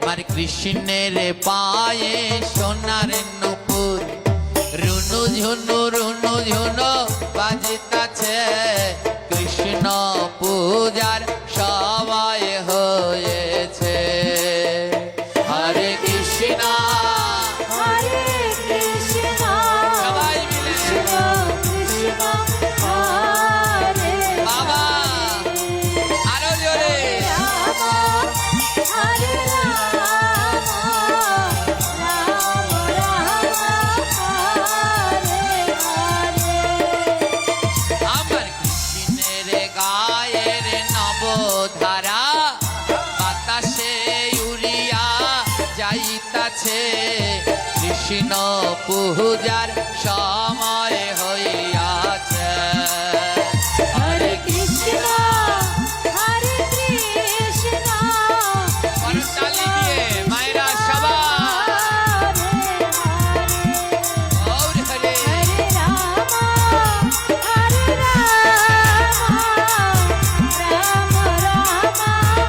আমার কৃষ্ণের পায়ে সোনার নুপুর রুনু ঝুনু বাজিতাছে কৃষ্ণ পূজার সময় হয়েছে। হরে কৃষ্ণ হরে কৃষ্ণ সবাই মিলে কৃষ্ণ হরে বাবা আরো জোরে রাম হরে রাম রাম রাম হরে হরে। আমার কৃষ্ণের গায়ের নবধারা বাতাসে উড়িয়া যাইতাছে কৃষ্ণ পূজার সময় হইয়াছে। হরে কৃষ্ণ হরে কৃষ্ণ করতালি দিয়ে মায়েরা সবাই গৌর হরে হরে রাম হরে রাম রাম রাম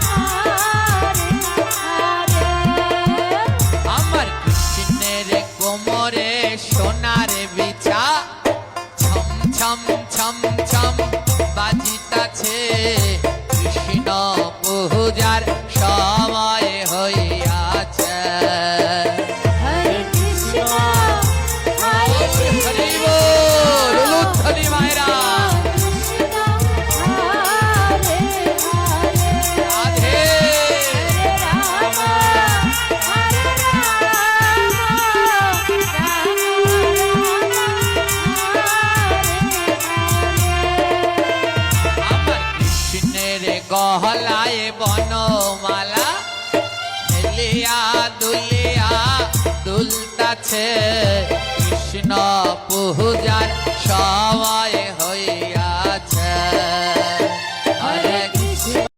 হরে হরে। আমার কৃষ্ণের কোমরে সোনার বিছা ছম ছম ছম ছম বাজিতাছে কৃষ্ণ পূজার সময় হইয়াছে। হরে কৃষ্ণ হরে হরি বল উলুধ্বনি মায়েরা কৃষ্ণ হরে হরে। রাধে রাম হরে আমার কৃষ্ণের গহলায় বনমালা হেলিয়া দুলিয়া দুলতাছে কৃষ্ণ পূজার সব